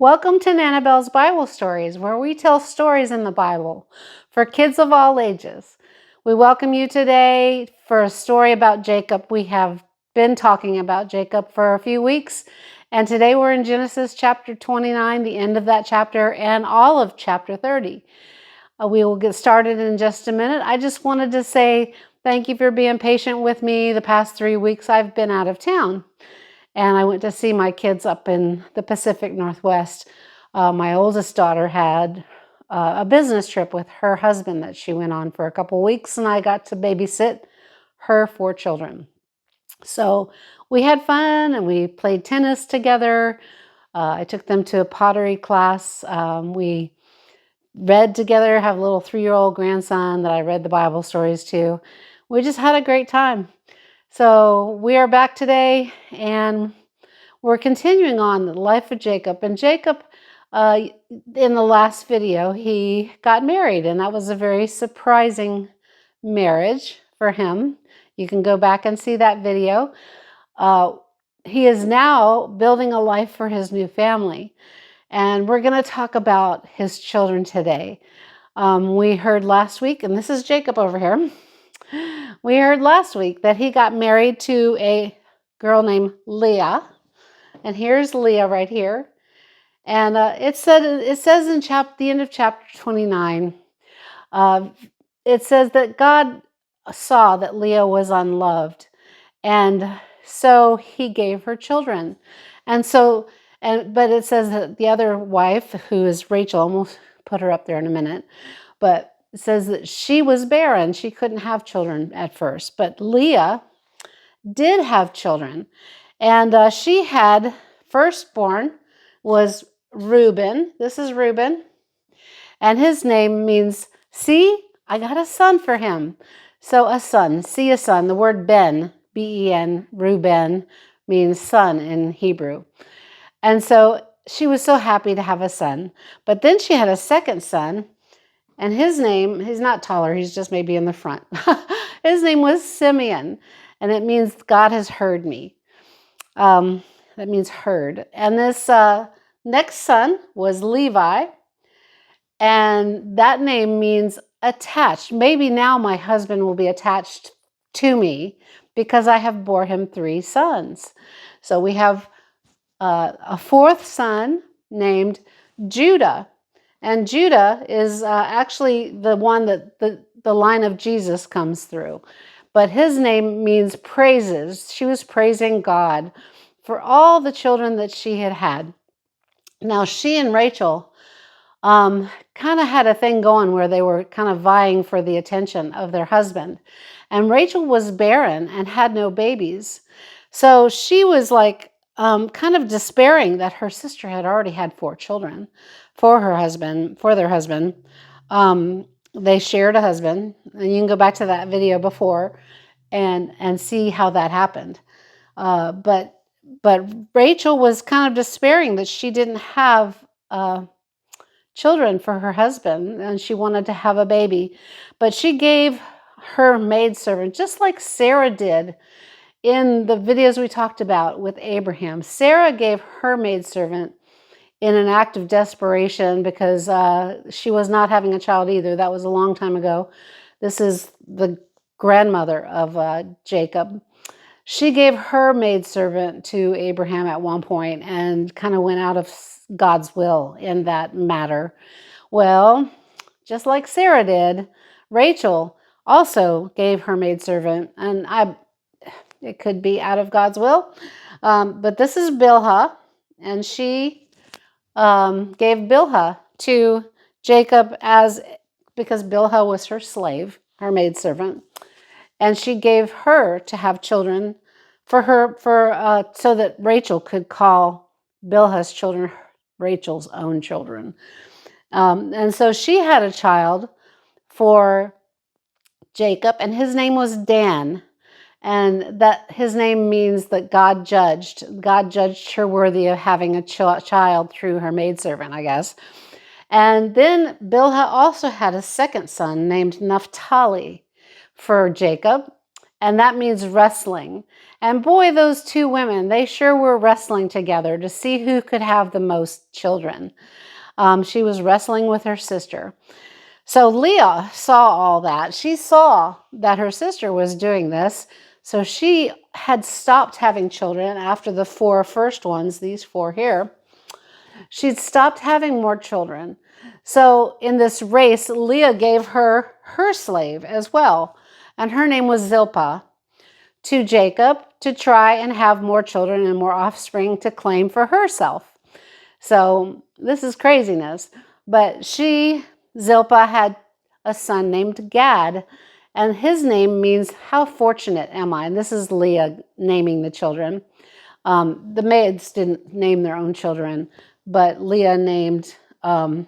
Welcome to Nanabelle's Bible Stories, where we tell stories in the Bible for kids of all ages. We welcome you today for a story about Jacob. We have been talking about Jacob for a few weeks, and today we're in Genesis chapter 29, the end of that chapter, and all of chapter 30. We will get started in just a minute. I just wanted to say thank you for being patient with me. The past 3 weeks I've been out of town. And I went to see my kids up in the Pacific Northwest. My oldest daughter had a business trip with her husband that she went on for a couple weeks, and I got to babysit her 4 children. So we had fun and we played tennis together. I took them to a pottery class. We read together, have a little 3-year-old grandson that I read the Bible stories to. We just had a great time. So we are back today, and we're continuing on the life of Jacob. And Jacob, in the last video, he got married, and that was a very surprising marriage for him. You can go back and see that video. He is now building a life for his new family, and we're going to talk about his children today. We heard last week, and this is Jacob over here. We heard last week that he got married to a girl named Leah. And here's Leah right here. And it says in the end of chapter 29, it says that God saw that Leah was unloved, and so he gave her children. But it says that the other wife, who is Rachel, and we'll put her up there in a minute, but it says that she was barren. She couldn't have children at first, but Leah did have children. And she had firstborn was Reuben. This is Reuben. And his name means, see, I got a son for him. So a son, see a son. The word Ben, B-E-N, Reuben, means son in Hebrew. And so she was so happy to have a son. But then she had a second son, and his name, he's not taller, he's just maybe in the front. His name was Simeon, and it means God has heard me. That means heard. And this next son was Levi, and that name means attached. Maybe now my husband will be attached to me because I have bore him 3 sons. So we have a 4th son named Judah. And Judah is actually the one that the line of Jesus comes through. But his name means praises. She was praising God for all the children that she had had. Now, she and Rachel kind of had a thing going where they were kind of vying for the attention of their husband. And Rachel was barren and had no babies. So she was like kind of despairing that her sister had already had 4 children for their husband. They shared a husband, and you can go back to that video before and see how that happened. But Rachel was kind of despairing that she didn't have children for her husband, and she wanted to have a baby. But she gave her maidservant, just like Sarah did in the videos we talked about with Abraham. Sarah gave her maidservant in an act of desperation because she was not having a child either. That was a long time ago. This is the grandmother of Jacob. She gave her maidservant to Abraham at one point and kind of went out of God's will in that matter. Well, just like Sarah did, Rachel also gave her maidservant, and it could be out of God's will. But this is Bilhah, and she gave Bilhah to Jacob because Bilhah was her slave, her maidservant, and she gave her to have children so that Rachel could call Bilhah's children Rachel's own children. And so she had a child for Jacob, and his name was Dan. And that his name means that God judged her worthy of having a child through her maidservant, I guess. And then Bilhah also had a second son named Naphtali for Jacob. and that means wrestling. And boy, those two women, they sure were wrestling together to see who could have the most children. She was wrestling with her sister. So Leah saw all that. She saw that her sister was doing this. So she had stopped having children after the four first ones, these four here. She'd stopped having more children. So in this race, Leah gave her slave as well. And her name was Zilpah, to Jacob to try and have more children and more offspring to claim for herself. So this is craziness. But Zilpah, had a son named Gad, and his name means, how fortunate am I? And this is Leah naming the children. The maids didn't name their own children, but Leah named, and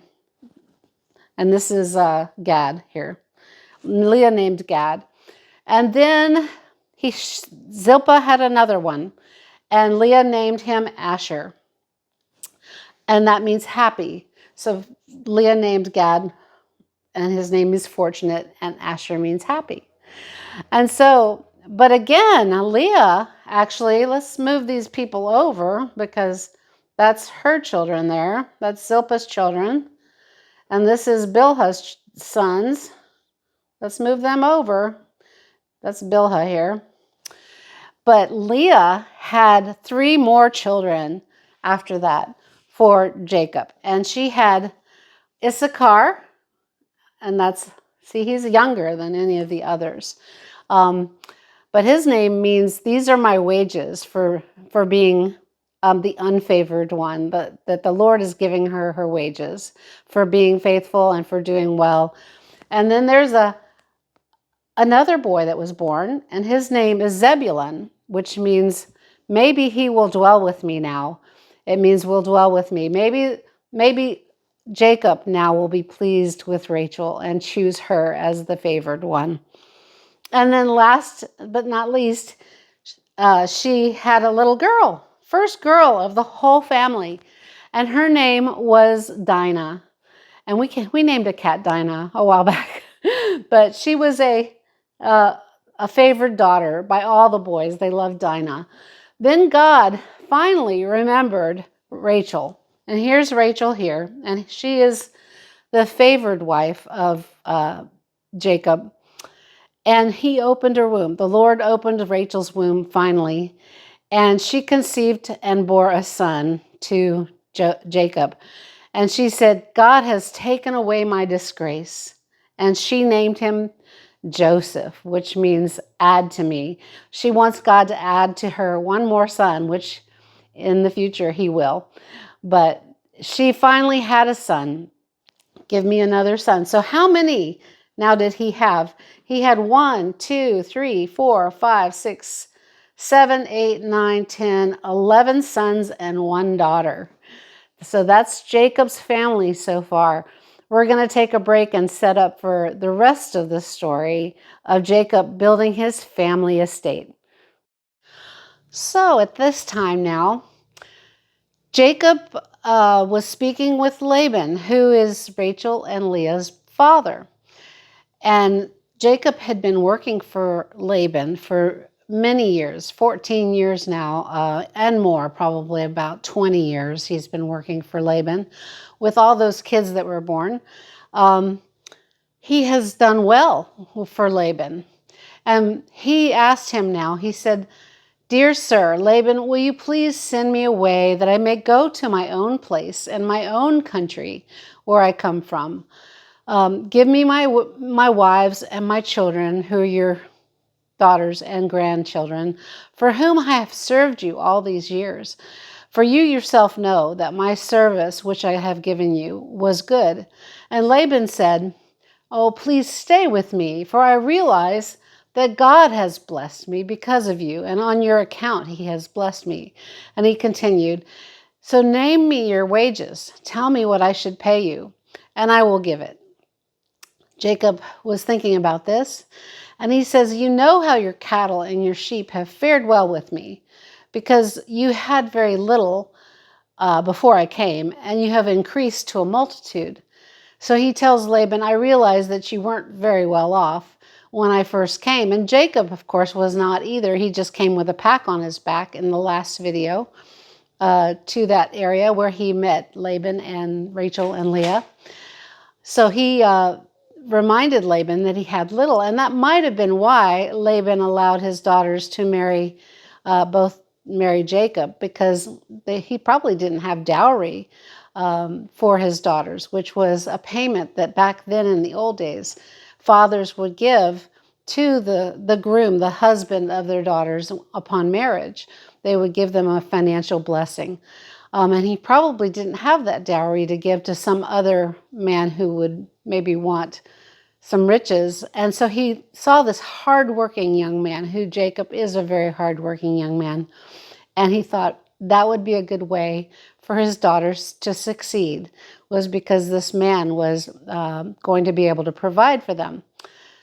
this is Gad here. Leah named Gad. And then Zilpah had another one, and Leah named him Asher. And that means happy. So Leah named Gad, and his name is fortunate, and Asher means happy. And so, but again, Leah, actually, let's move these people over because that's her children there. That's Zilpah's children. And this is Bilhah's sons. Let's move them over. That's Bilhah here. But Leah had 3 more children after that for Jacob. And she had Issachar, and he's younger than any of the others. But his name means, these are my wages for being the unfavored one, that the Lord is giving her wages for being faithful and for doing well. And then there's another boy that was born, and his name is Zebulun, which means maybe he will dwell with me now. It means will dwell with me. Maybe Jacob now will be pleased with Rachel and choose her as the favored one. And then last but not least, she had a little girl, first girl of the whole family, and her name was Dinah. And we named a cat Dinah a while back, but she was a favored daughter by all the boys. They loved Dinah. Then God finally remembered Rachel. And here's Rachel here, and she is the favored wife of Jacob. And he opened her womb. The Lord opened Rachel's womb finally, and she conceived and bore a son to Jacob. And she said, God has taken away my disgrace. And she named him Joseph, which means add to me. She wants God to add to her one more son, which in the future he will. But she finally had a son. Give me another son. So how many now did he have? He had 1, 2, 3, 4, 5, 6, 7, 8, 9, 10, 11 sons and 1 daughter. So that's Jacob's family so far. We're going to take a break and set up for the rest of the story of Jacob building his family estate. So at this time now, Jacob was speaking with Laban, who is Rachel and Leah's father. And Jacob had been working for Laban for many years, 14 years now, and more, probably about 20 years he's been working for Laban with all those kids that were born. He has done well for Laban. And he asked him now, he said, Dear sir, Laban, will you please send me away that I may go to my own place and my own country where I come from? Give me my wives and my children, who are your daughters and grandchildren, for whom I have served you all these years. For you yourself know that my service which I have given you was good. And Laban said, Oh, please stay with me, for I realize that God has blessed me because of you, and on your account he has blessed me. And he continued, So name me your wages. Tell me what I should pay you, and I will give it. Jacob was thinking about this, and he says, You know how your cattle and your sheep have fared well with me, because you had very little before I came, and you have increased to a multitude. So he tells Laban, I realize that you weren't very well off when I first came. And Jacob, of course, was not either. He just came with a pack on his back in the last video to that area where he met Laban and Rachel and Leah. So he reminded Laban that he had little, and that might have been why Laban allowed his daughters to marry Jacob, because he probably didn't have dowry for his daughters, which was a payment that back then in the old days, fathers would give to the groom, the husband of their daughters upon marriage. They would give them a financial blessing. And he probably didn't have that dowry to give to some other man who would maybe want some riches. And so he saw this hardworking young man, who Jacob is a very hardworking young man. And he thought that would be a good way for his daughters to succeed, was because this man was going to be able to provide for them.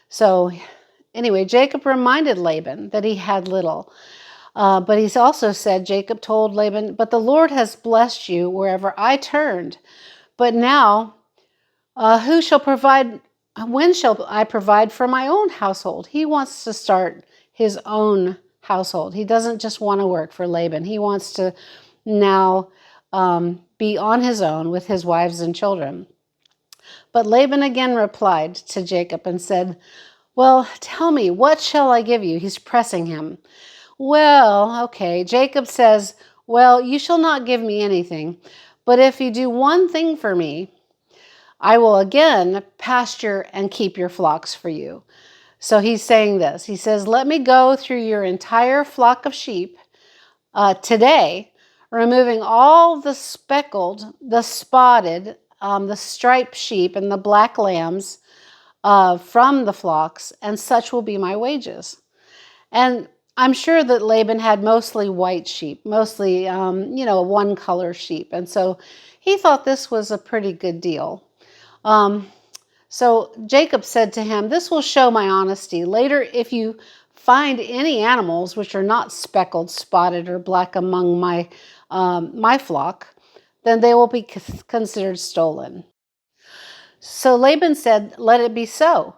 So anyway, Jacob reminded Laban that he had little. But he's also said, Jacob told Laban, "But the Lord has blessed you wherever I turned. But now, who shall provide? When shall I provide for my own household?" He wants to start his own household. He doesn't just want to work for Laban. He wants to now be on his own with his wives and children. But Laban again replied to Jacob and said, "Well, tell me, what shall I give you?" He's pressing him. Well, okay, Jacob says, "Well, you shall not give me anything, but if you do one thing for me, I will again pasture and keep your flocks for you." So he's saying this. He says, "Let me go through your entire flock of sheep today, removing all the speckled, the spotted, the striped sheep and the black lambs from the flocks, and such will be my wages." And I'm sure that Laban had mostly white sheep, mostly, one color sheep. And so he thought this was a pretty good deal. So Jacob said to him, "This will show my honesty. Later, if you find any animals which are not speckled, spotted, or black among my flock, then they will be considered stolen." So Laban said, "Let it be so."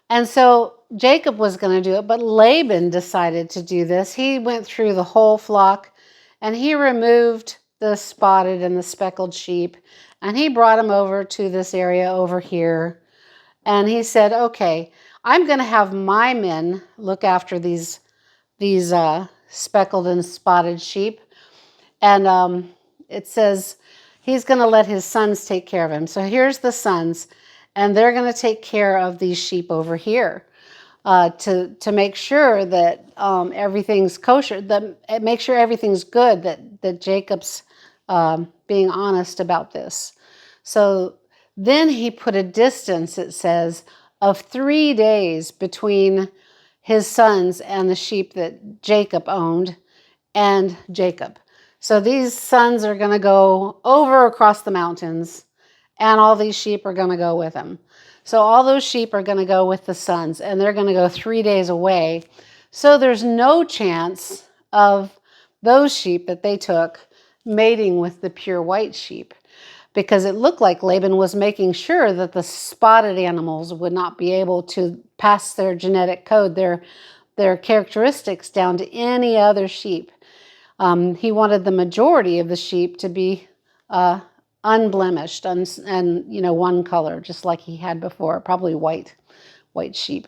And so Jacob was going to do it, but Laban decided to do this. He went through the whole flock and he removed the spotted and the speckled sheep, and he brought them over to this area over here. And he said, "Okay, I'm going to have my men look after these speckled and spotted sheep." And it says he's going to let his sons take care of him. So here's the sons, and they're going to take care of these sheep over here to make sure that everything's kosher, that make sure everything's good, that Jacob's being honest about this. So then he put a distance, it says, of 3 days between his sons and the sheep that Jacob owned and Jacob. So these sons are going to go over across the mountains, and all these sheep are going to go with them. So all those sheep are going to go with the sons, and they're going to go 3 days away. So there's no chance of those sheep that they took mating with the pure white sheep, because it looked like Laban was making sure that the spotted animals would not be able to pass their genetic code, their characteristics down to any other sheep. He wanted the majority of the sheep to be unblemished and one color, just like he had before, probably white sheep.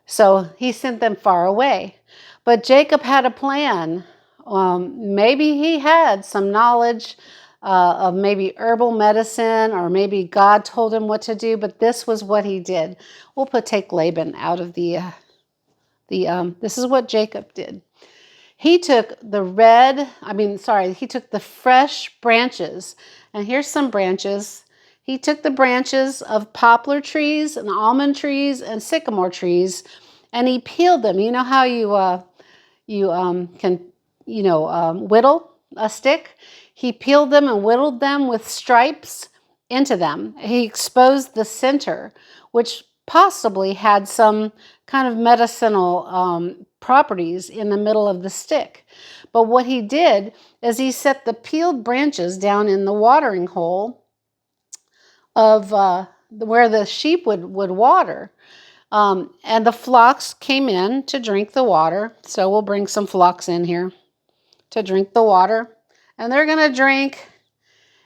So he sent them far away. But Jacob had a plan. Maybe he had some knowledge of maybe herbal medicine, or maybe God told him what to do, but this was what he did. We'll take Laban out of this is what Jacob did. He took he took the fresh branches, and here's some branches. He took the branches of poplar trees and almond trees and sycamore trees, and he peeled them. You know how you can whittle a stick? He peeled them and whittled them with stripes into them. He exposed the center, which possibly had some kind of medicinal properties in the middle of the stick. But what he did is he set the peeled branches down in the watering hole of where the sheep would water. And the flocks came in to drink the water. So we'll bring some flocks in here to drink the water. And they're going to drink,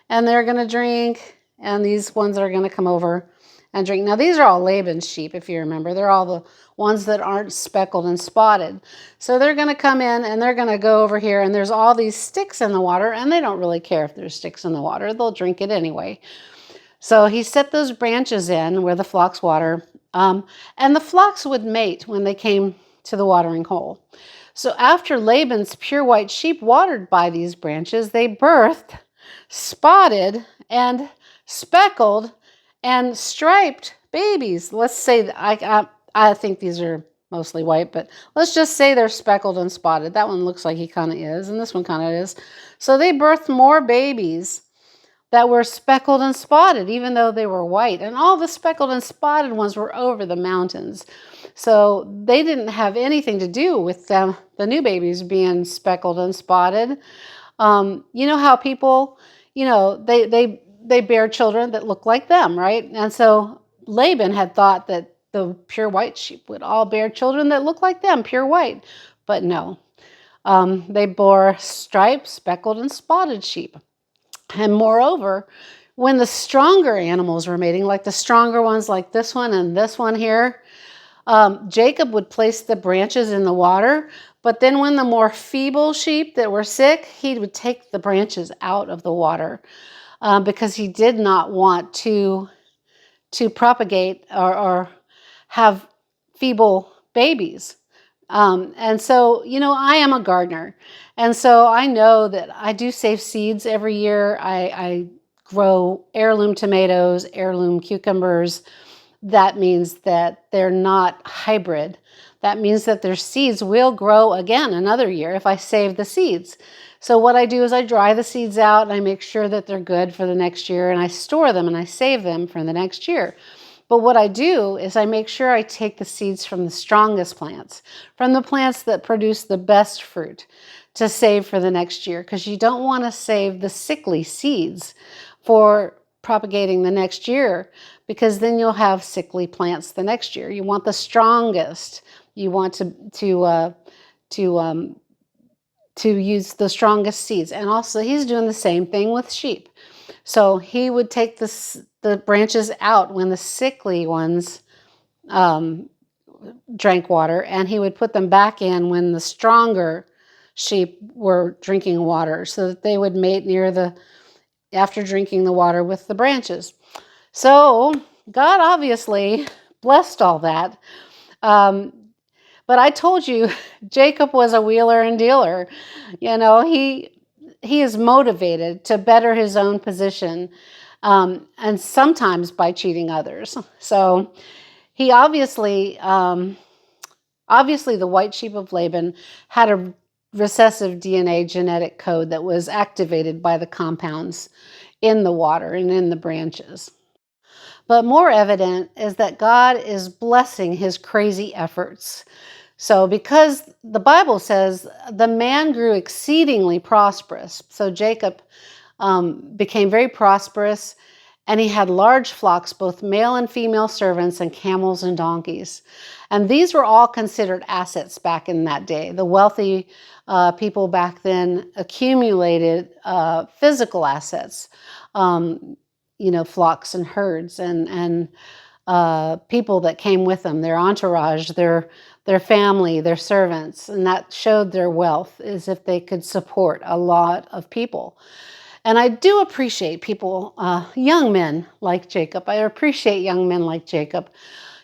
and they're going to drink, and these ones are going to come over and drink. Now, these are all Laban's sheep, if you remember. They're all the ones that aren't speckled and spotted. So they're going to come in, and they're going to go over here, and there's all these sticks in the water, and they don't really care if there's sticks in the water. They'll drink it anyway. So he set those branches in where the flocks water, and the flocks would mate when they came to the watering hole. So after Laban's pure white sheep watered by these branches, they birthed spotted and speckled and striped babies. Let's say I think these are mostly white, but let's just say they're speckled and spotted. That one looks like he kind of is, and this one kind of is. So they birthed more babies that were speckled and spotted, even though they were white. And all the speckled and spotted ones were over the mountains. So they didn't have anything to do with them, the new babies being speckled and spotted. You know how people, they bear children that look like them, right? And so Laban had thought that the pure white sheep would all bear children that look like them, pure white. But no, they bore striped, speckled, and spotted sheep. And moreover, when the stronger animals were mating, like the stronger ones like this one and this one here, Jacob would place the branches in the water, but then when the more feeble sheep that were sick, he would take the branches out of the water because he did not want to propagate or have feeble babies. And so, I am a gardener. And so I know that I do save seeds every year. I grow heirloom tomatoes, heirloom cucumbers. That means that they're not hybrid. That means that their seeds will grow again another year if I save the seeds. So what I do is I dry the seeds out and I make sure that they're good for the next year, and I store them and I save them for the next year. But what I do is I make sure I take the seeds from the strongest plants, from the plants that produce the best fruit, to save for the next year, because you don't want to save the sickly seeds for propagating the next year, because then you'll have sickly plants the next year. You want the strongest. You want to use the strongest seeds. And also he's doing the same thing with sheep. So he would take the branches out when the sickly ones drank water, and he would put them back in when the stronger sheep were drinking water, so that they would mate after drinking the water with the branches. So God obviously blessed all that. But I told you, Jacob was a wheeler and dealer. He is motivated to better his own position, and sometimes by cheating others. So he obviously the white sheep of Laban had a recessive DNA genetic code that was activated by the compounds in the water and in the branches. But more evident is that God is blessing his crazy efforts. So because the Bible says the man grew exceedingly prosperous, so Jacob became very prosperous, and he had large flocks, both male and female servants, and camels and donkeys. And these were all considered assets back in that day. The wealthy people back then accumulated physical assets, flocks and herds and people that came with them, their entourage, their family, their servants, and that showed their wealth, as if they could support a lot of people. And I do appreciate people, young men like Jacob. I appreciate young men like Jacob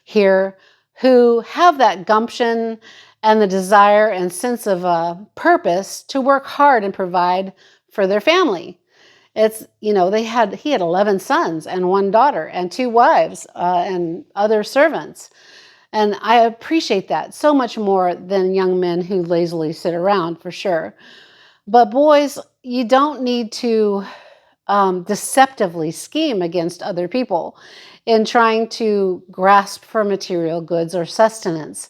here who have that gumption and the desire and sense of purpose to work hard and provide for their family. It's, he had 11 sons and 1 daughter and 2 wives and other servants. And I appreciate that so much more than young men who lazily sit around, for sure. But boys, you don't need to deceptively scheme against other people in trying to grasp for material goods or sustenance.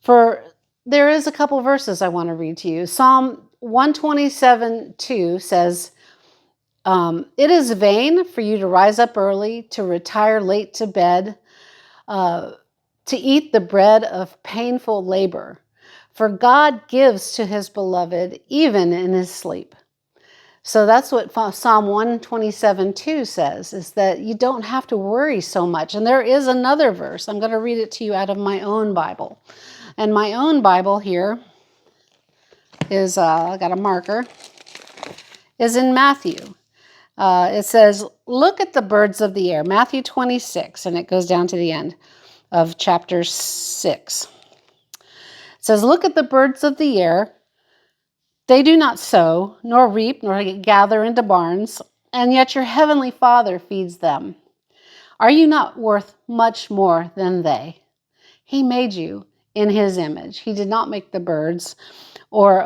For there is a couple verses I want to read to you. Psalm 127:2 says, it is vain for you to rise up early, to retire late to bed, to eat the bread of painful labor, for God gives to his beloved even in his sleep. So that's what Psalm 127:2 says, is that you don't have to worry so much. And there is another verse. I'm going to read it to you out of my own Bible. And my own Bible here is, I got a marker, is in Matthew. It says, look at the birds of the air, Matthew 26, and it goes down to the end of chapter 6. It says, look at the birds of the air. They do not sow, nor reap, nor gather into barns, and yet your heavenly Father feeds them. Are you not worth much more than they? He made you in his image. He did not make the birds or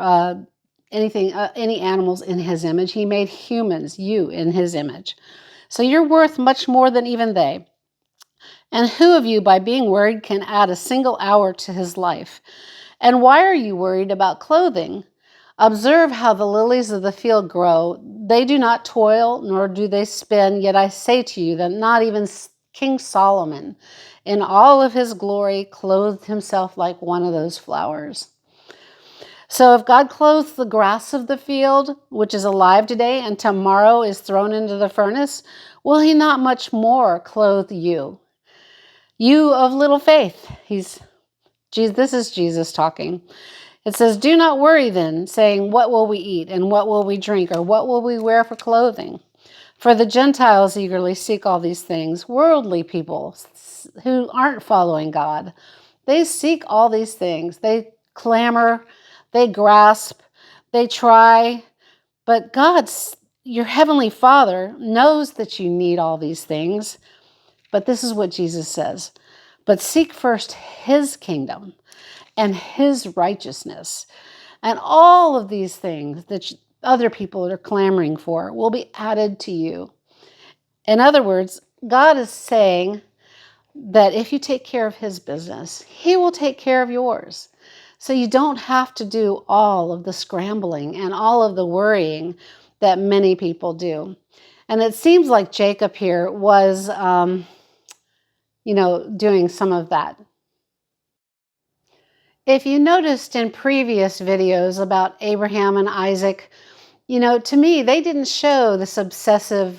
any animals in his image. He made humans, you, in his image. So you're worth much more than even they. And who of you, by being worried, can add a single hour to his life? And why are you worried about clothing? Observe how the lilies of the field grow. They do not toil, nor do they spin. Yet I say to you that not even King Solomon, in all of his glory, clothed himself like one of those flowers. So if God clothes the grass of the field, which is alive today and tomorrow is thrown into the furnace, will he not much more clothe you? You of little faith. This is Jesus talking. It says, do not worry then, saying, what will we eat, and what will we drink, or what will we wear for clothing? For the Gentiles eagerly seek all these things. Worldly people who aren't following God, they seek all these things. They clamor, they grasp, they try. But your heavenly Father knows that you need all these things. But this is what Jesus says. But seek first his kingdom and his righteousness. And all of these things that other people are clamoring for will be added to you. In other words, God is saying that if you take care of his business, he will take care of yours. So you don't have to do all of the scrambling and all of the worrying that many people do. And it seems like Jacob here was, doing some of that. If you noticed in previous videos about Abraham and Isaac, to me, they didn't show this obsessive,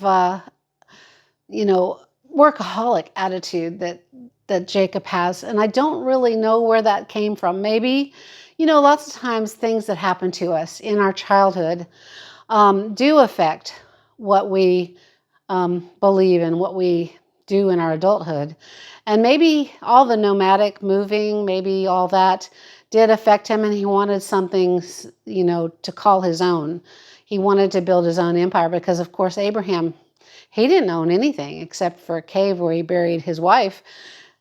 workaholic attitude that Jacob has. And I don't really know where that came from. Maybe, lots of times things that happen to us in our childhood do affect what we believe and what we do in our adulthood. And maybe all the nomadic moving, maybe all that did affect him, and he wanted something, to call his own. He wanted to build his own empire because, of course, Abraham, he didn't own anything except for a cave where he buried his wife.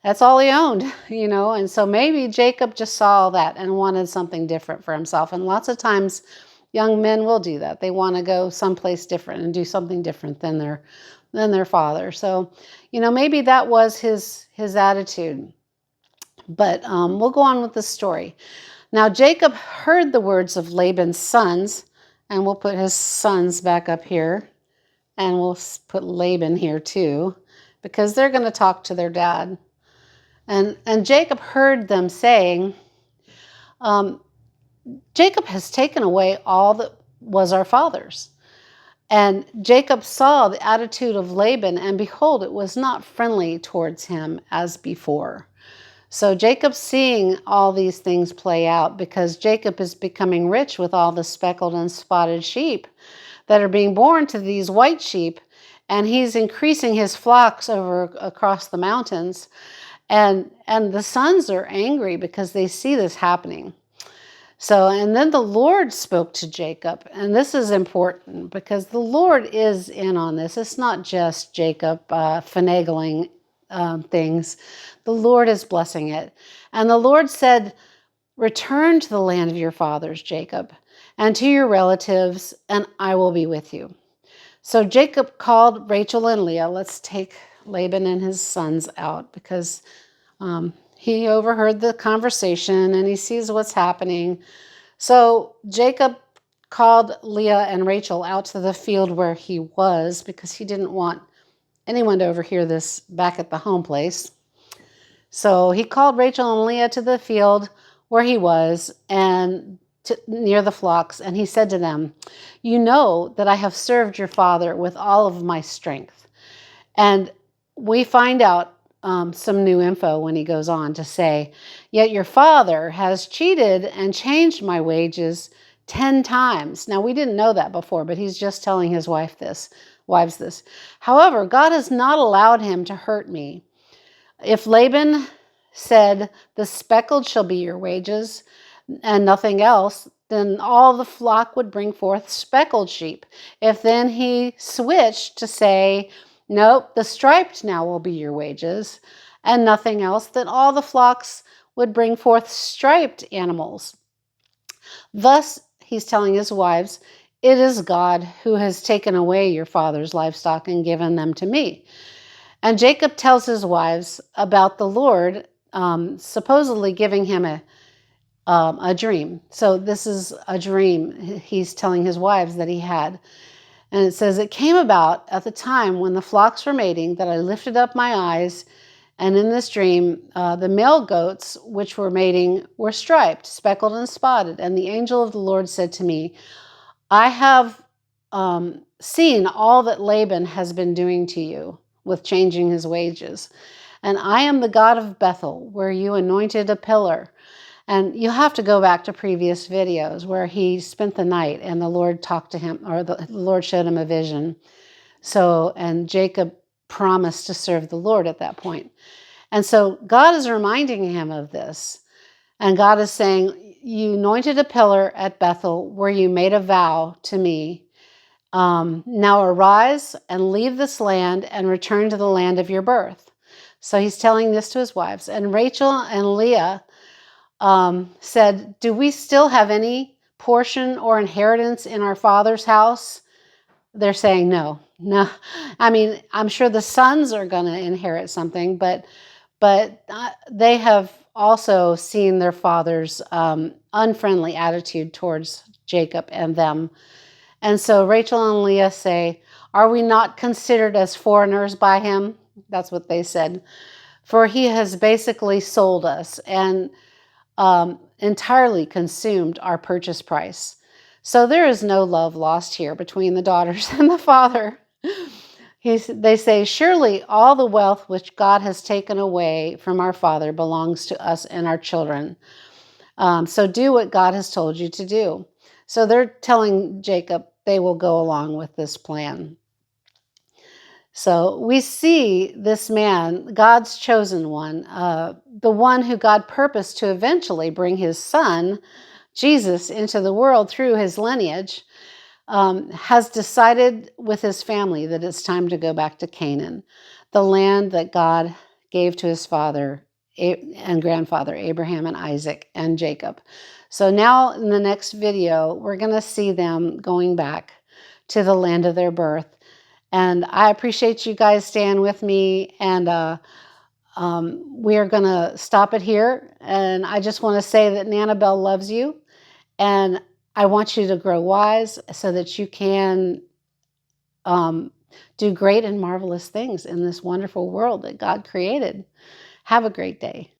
That's all he owned, and so maybe Jacob just saw that and wanted something different for himself. And lots of times young men will do that. They want to go someplace different and do something different than their father. So, maybe that was his attitude. But we'll go on with the story. Now, Jacob heard the words of Laban's sons, and we'll put his sons back up here, and we'll put Laban here too, because they're going to talk to their dad. And Jacob heard them saying, Jacob has taken away all that was our father's. And Jacob saw the attitude of Laban, and behold, it was not friendly towards him as before. So Jacob's seeing all these things play out because Jacob is becoming rich with all the speckled and spotted sheep that are being born to these white sheep, and he's increasing his flocks across the mountains. And the sons are angry because they see this happening. So, and then the Lord spoke to Jacob, and this is important because the Lord is in on this. It's not just Jacob finagling things. The Lord is blessing it. And the Lord said, return to the land of your fathers, Jacob, and to your relatives, and I will be with you. So Jacob called Rachel and Leah. Let's take Laban and his sons out because he overheard the conversation and he sees what's happening. So Jacob called Leah and Rachel out to the field where he was because he didn't want anyone to overhear this back at the home place. So he called Rachel and Leah to the field where he was and near the flocks, and he said to them, "You know that I have served your father with all of my strength." And we find out some new info when he goes on to say, "Yet your father has cheated and changed my wages 10 times." Now, we didn't know that before, but he's just telling his wives this. "However, God has not allowed him to hurt me. If Laban said, 'The speckled shall be your wages,' and nothing else, then all the flock would bring forth speckled sheep. If then he switched to say, 'Nope, the striped now will be your wages,' and nothing else, then all the flocks would bring forth striped animals. Thus, he's telling his wives, it is God who has taken away your father's livestock and given them to me." And Jacob tells his wives about the Lord supposedly giving him a dream. So this is a dream he's telling his wives that he had. And it says, "It came about at the time when the flocks were mating that I lifted up my eyes, and in this dream the male goats which were mating were striped, speckled, and spotted. And the angel of the Lord said to me, I have seen all that Laban has been doing to you with changing his wages. And I am the God of Bethel, where you anointed a pillar." And you have to go back to previous videos where he spent the night and the Lord talked to him, or the Lord showed him a vision. And Jacob promised to serve the Lord at that point. And so God is reminding him of this. And God is saying, "You anointed a pillar at Bethel where you made a vow to me. Now arise and leave this land and return to the land of your birth." So he's telling this to his wives. And Rachel and Leah said, "Do we still have any portion or inheritance in our father's house?" They're saying no. I mean, I'm sure the sons are going to inherit something, but they have also seen their father's unfriendly attitude towards Jacob and them. And so Rachel and Leah say, "Are we not considered as foreigners by him?" That's what they said. "For he has basically sold us and entirely consumed our purchase price." So there is no love lost here between the daughters and the father. They say, "Surely all the wealth which God has taken away from our father belongs to us and our children. So do what God has told you to do." So they're telling Jacob they will go along with this plan. So we see this man, God's chosen one, the one who God purposed to eventually bring his son, Jesus, into the world through his lineage, has decided with his family that it's time to go back to Canaan, the land that God gave to his father and grandfather, Abraham and Isaac and Jacob. So now in the next video, we're going to see them going back to the land of their birth. And I appreciate you guys staying with me. And we are going to stop it here. And I just want to say that Nanabelle loves you. And I want you to grow wise so that you can do great and marvelous things in this wonderful world that God created. Have a great day.